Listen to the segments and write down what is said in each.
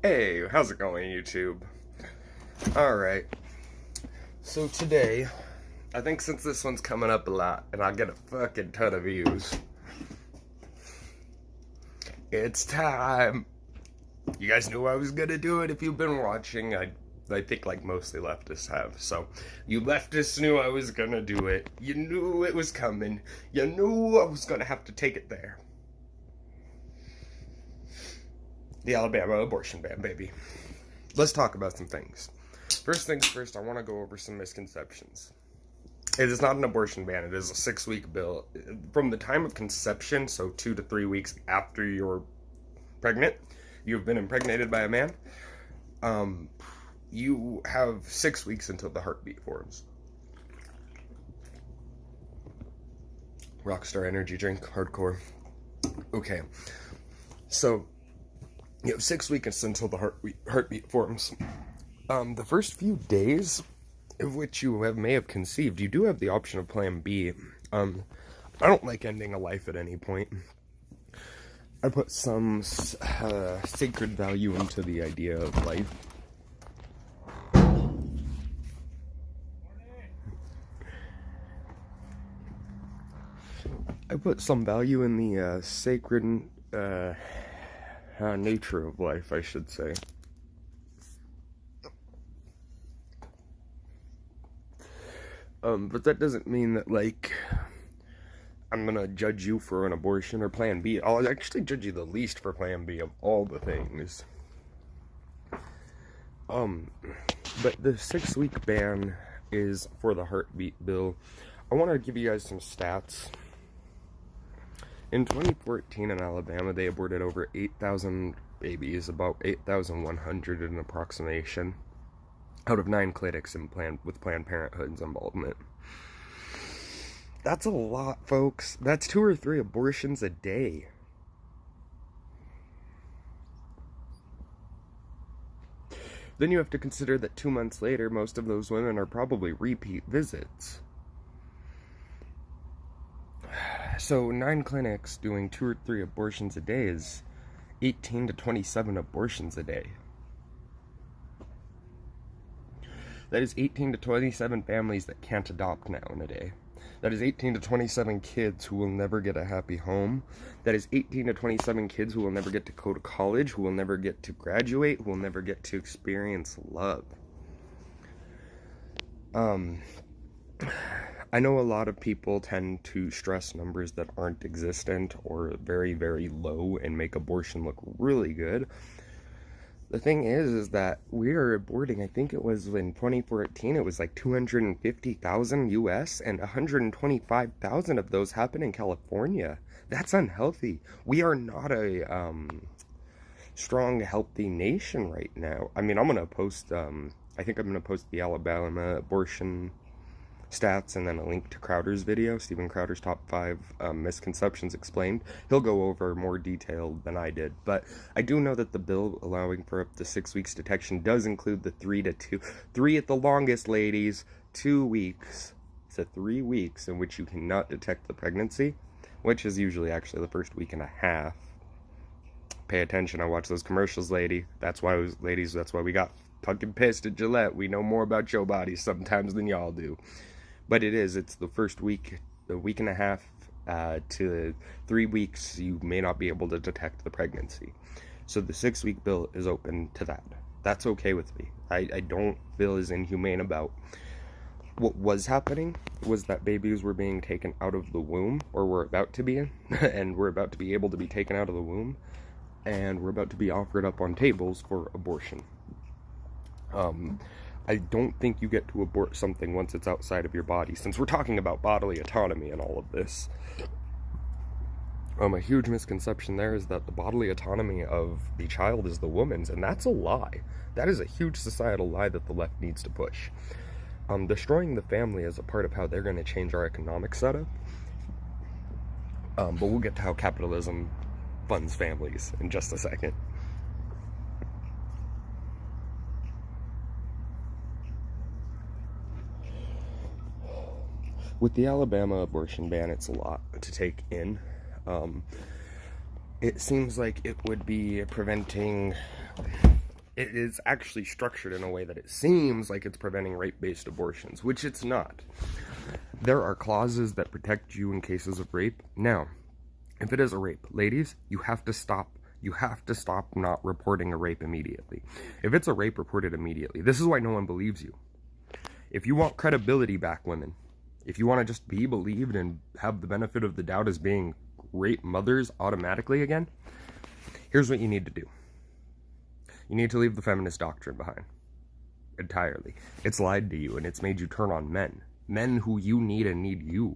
Hey, how's it going, YouTube? Alright, so today, I think since this one's coming up a lot, and I get a fucking ton of views, it's time. You guys knew I was gonna do it if you've been watching. I think like mostly leftists have. So, you leftists knew I was gonna do it. You knew it was coming. You knew I was gonna have to take it there. The Alabama abortion ban, baby. Let's talk about some things. First things first, I want to go over some misconceptions. It is not an abortion ban. It is a 6-week bill. From the time of conception, so 2 to 3 weeks after you're pregnant, you've been impregnated by a man, you have 6 weeks until the heartbeat forms. Rockstar energy drink, hardcore. Okay, so you have 6 weeks until the heartbeat forms. The first few days of which you may have conceived, you do have the option of Plan B. I don't like ending a life at any point. I put some sacred value into the idea of life. I put some value in the sacred nature of life, I should say. But that doesn't mean that, like, I'm gonna judge you for an abortion or Plan B. I'll actually judge you the least for Plan B of all the things. But the 6-week ban is for the heartbeat bill. I want to give you guys some stats. In 2014 in Alabama, they aborted over 8,000 babies, about 8,100 in approximation, out of 9 clinics with Planned Parenthood's involvement. That's a lot, folks. That's 2 or 3 abortions a day. Then you have to consider that 2 months later, most of those women are probably repeat visits. So 9 clinics doing 2 or 3 abortions a day is 18 to 27 abortions a day. That is 18 to 27 families that can't adopt now in a day. That is 18 to 27 kids who will never get a happy home. That is 18 to 27 kids who will never get to go to college, who will never get to graduate, who will never get to experience love. I know a lot of people tend to stress numbers that aren't existent or very, very low and make abortion look really good. The thing is that we are aborting, I think it was in 2014, it was like 250,000 US, and 125,000 of those happen in California. That's unhealthy. We are not a strong, healthy nation right now. I mean, I'm going to post, I think I'm going to post the Alabama abortion stats and then a link to Crowder's video, Steven Crowder's top 5 misconceptions explained. He'll go over more detail than I did, but I do know that the bill allowing for up to 6 weeks detection does include the 3 at the longest, ladies, 2 weeks. So 3 weeks in which you cannot detect the pregnancy, which is usually actually the first week and a half. Pay attention, I watch those commercials, ladies, that's why we got fucking pissed at Gillette. We know more about your bodies sometimes than y'all do. But it's the first week, the week and a half to 3 weeks, you may not be able to detect the pregnancy. So the 6-week bill is open to that. That's okay with me. I don't feel as inhumane about what was happening was that babies were being taken out of the womb, or were about to be, and were about to be able to be taken out of the womb, and were about to be offered up on tables for abortion. I don't think you get to abort something once it's outside of your body, since we're talking about bodily autonomy and all of this. A huge misconception there is that the bodily autonomy of the child is the woman's, and that's a lie. That is a huge societal lie that the left needs to push. Destroying the family is a part of how they're going to change our economic setup. But we'll get to how capitalism funds families in just a second. With the Alabama abortion ban, it's a lot to take in. It seems like it would be preventing it is actually structured in a way that it seems like it's preventing rape-based abortions, which it's not. There are clauses that protect you in cases of rape. Now, if it is a rape, ladies, you have to stop. You have to stop not reporting a rape immediately. If it's a rape, report it immediately. This is why no one believes you. If you want credibility back, women, if you want to just be believed and have the benefit of the doubt as being rape mothers automatically again, here's what you need to do. You need to leave the feminist doctrine behind. Entirely. It's lied to you, and it's made you turn on men. Men who you need and need you.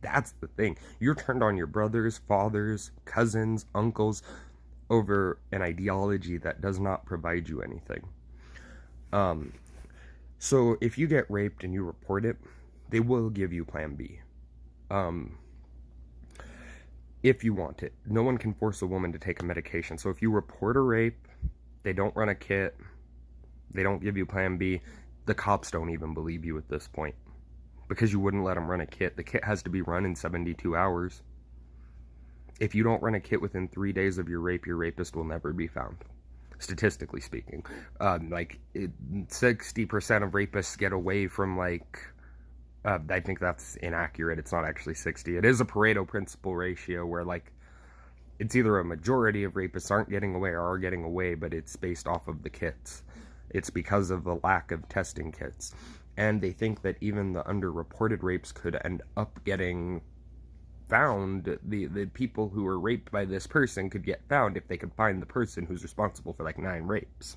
That's the thing. You're turned on your brothers, fathers, cousins, uncles over an ideology that does not provide you anything. So if you get raped and you report it, they will give you Plan B. If you want it. No one can force a woman to take a medication. So if you report a rape, they don't run a kit, they don't give you Plan B, the cops don't even believe you at this point. Because you wouldn't let them run a kit. The kit has to be run in 72 hours. If you don't run a kit within 3 days of your rape, your rapist will never be found. Statistically speaking. 60% of rapists get away from, I think that's inaccurate. It's not actually 60. It is a Pareto principle ratio where, it's either a majority of rapists aren't getting away or are getting away, but it's based off of the kits. It's because of the lack of testing kits. And they think that even the underreported rapes could end up getting found. The people who were raped by this person could get found if they could find the person who's responsible for 9 rapes.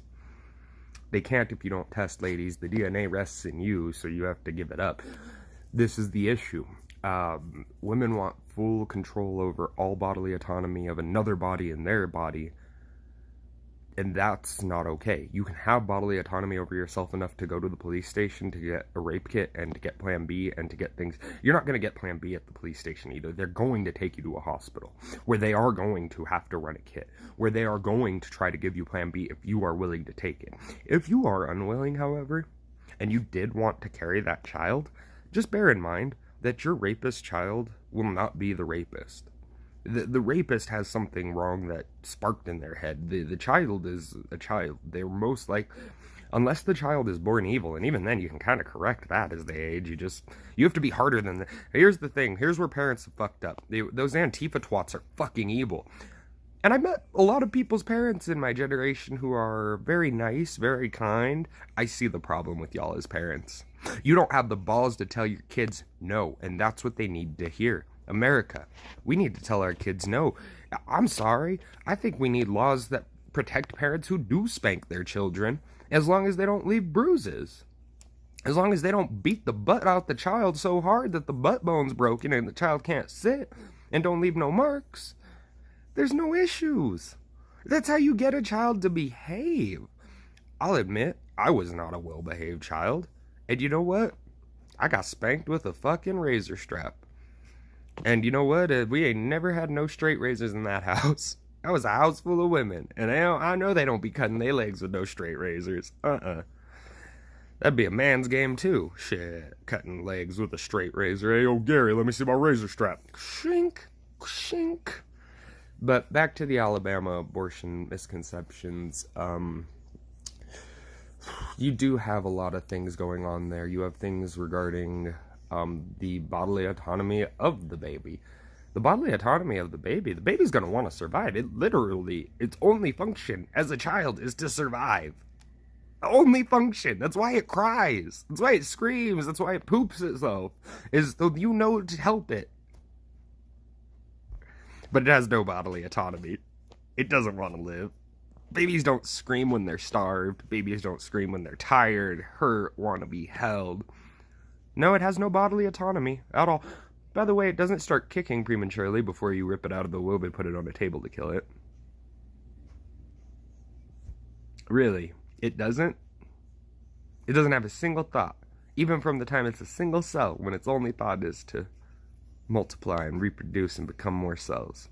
They can't if you don't test, ladies. The DNA rests in you, so you have to give it up. This is the issue. Women want full control over all bodily autonomy of another body in their body, and that's not okay. You can have bodily autonomy over yourself enough to go to the police station to get a rape kit and to get Plan B and to get things. You're not going to get Plan B at the police station either. They're going to take you to a hospital where they are going to have to run a kit, where they are going to try to give you Plan B if you are willing to take it. If you are unwilling, however, and you did want to carry that child, just bear in mind that your rapist child will not be the rapist. The rapist has something wrong that sparked in their head. The child is a child. They're most unless the child is born evil, and even then you can kind of correct that as they age. You have to be harder than that. Here's the thing. Here's where parents have fucked up. Those Antifa twats are fucking evil. And I met a lot of people's parents in my generation who are very nice, very kind. I see the problem with y'all as parents. You don't have the balls to tell your kids no, and that's what they need to hear. America, we need to tell our kids no. I'm sorry. I think we need laws that protect parents who do spank their children, as long as they don't leave bruises. As long as they don't beat the butt out the child so hard that the butt bone's broken and the child can't sit and don't leave no marks. There's no issues. That's how you get a child to behave. I'll admit, I was not a well-behaved child. And you know what? I got spanked with a fucking razor strap. And you know what? We ain't never had no straight razors in that house. That was a house full of women. And I know they don't be cutting their legs with no straight razors. That'd be a man's game too. Shit, cutting legs with a straight razor. Hey, yo, Gary, let me see my razor strap. Shink, shink. But back to the Alabama abortion misconceptions. You do have a lot of things going on there. You have things regarding the bodily autonomy of the baby. The bodily autonomy of the baby's going to want to survive. Its only function as a child is to survive. Only function. That's why it cries. That's why it screams. That's why it poops itself. Is so you know to help it. But it has no bodily autonomy. It doesn't want to live. Babies don't scream when they're starved. Babies don't scream when they're tired, hurt, want to be held. No, it has no bodily autonomy at all. By the way, it doesn't start kicking prematurely before you rip it out of the womb and put it on a table to kill it. Really, it doesn't? It doesn't have a single thought. Even from the time it's a single cell, when its only thought is to multiply and reproduce and become more cells.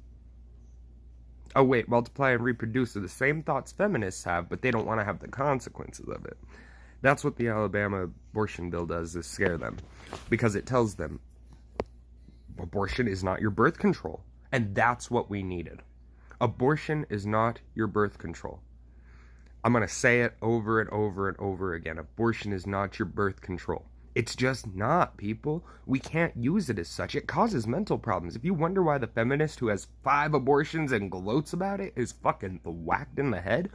Oh wait, multiply and reproduce are the same thoughts feminists have, but they don't want to have the consequences of it. That's what the Alabama abortion bill does, is scare them. Because it tells them, abortion is not your birth control. And that's what we needed. Abortion is not your birth control. I'm going to say it over and over and over again. Abortion is not your birth control. It's just not, people. We can't use it as such. It causes mental problems. If you wonder why the feminist who has 5 abortions and gloats about it is fucking whacked in the head,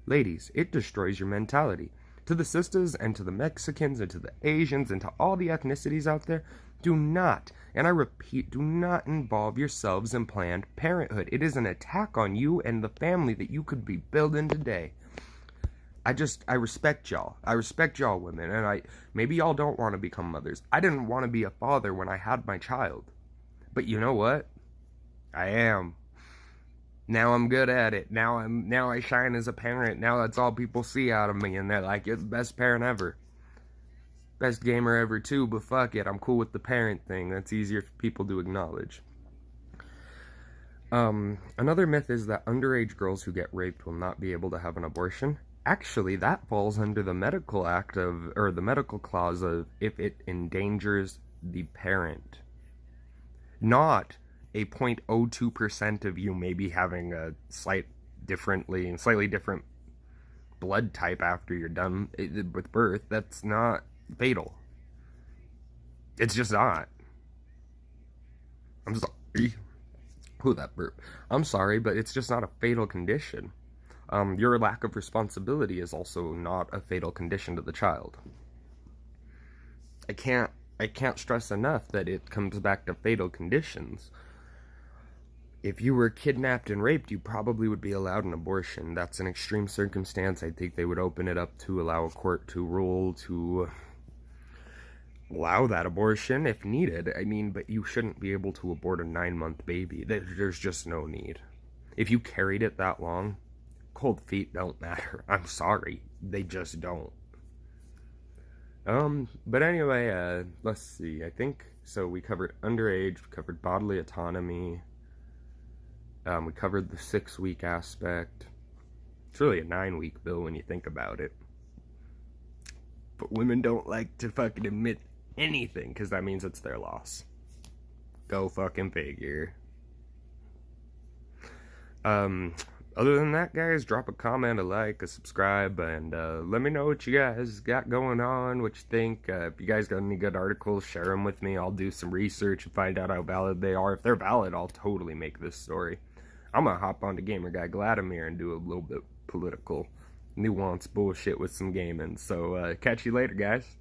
ladies, it destroys your mentality. To the sisters and to the Mexicans and to the Asians and to all the ethnicities out there, do not, and I repeat, do not involve yourselves in Planned Parenthood. It is an attack on you and the family that you could be building today. I respect y'all. I respect y'all women, and maybe y'all don't want to become mothers. I didn't want to be a father when I had my child. But you know what? I am. Now I'm good at it. Now I shine as a parent. Now that's all people see out of me, and they're like, you're the best parent ever. Best gamer ever too, but fuck it, I'm cool with the parent thing. That's easier for people to acknowledge. Another myth is that underage girls who get raped will not be able to have an abortion. Actually, that falls under the medical act of, or the medical clause of, if it endangers the parent. Not a 0.02% of you maybe having a slightly different blood type after you're done with birth. That's not fatal. It's just not. I'm sorry. Who that burp? I'm sorry, but it's just not a fatal condition. Your lack of responsibility is also not a fatal condition to the child. I can't stress enough that it comes back to fatal conditions. If you were kidnapped and raped, you probably would be allowed an abortion. That's an extreme circumstance. I think they would open it up to allow a court to rule to allow that abortion if needed. I mean, but you shouldn't be able to abort a 9-month baby. There's just no need. If you carried it that long, cold feet don't matter. I'm sorry. They just don't. But anyway, let's see. I think, so we covered underage, we covered bodily autonomy, we covered the 6-week aspect. It's really a 9-week bill when you think about it. But women don't like to fucking admit anything, because that means it's their loss. Go fucking figure. Other than that, guys, drop a comment, a like, a subscribe, and let me know what you guys got going on, what you think. If you guys got any good articles, share them with me. I'll do some research and find out how valid they are. If they're valid, I'll totally make this story. I'm gonna hop on to Gamer Guy Vladimir and do a little bit political nuance bullshit with some gaming. So, catch you later, guys.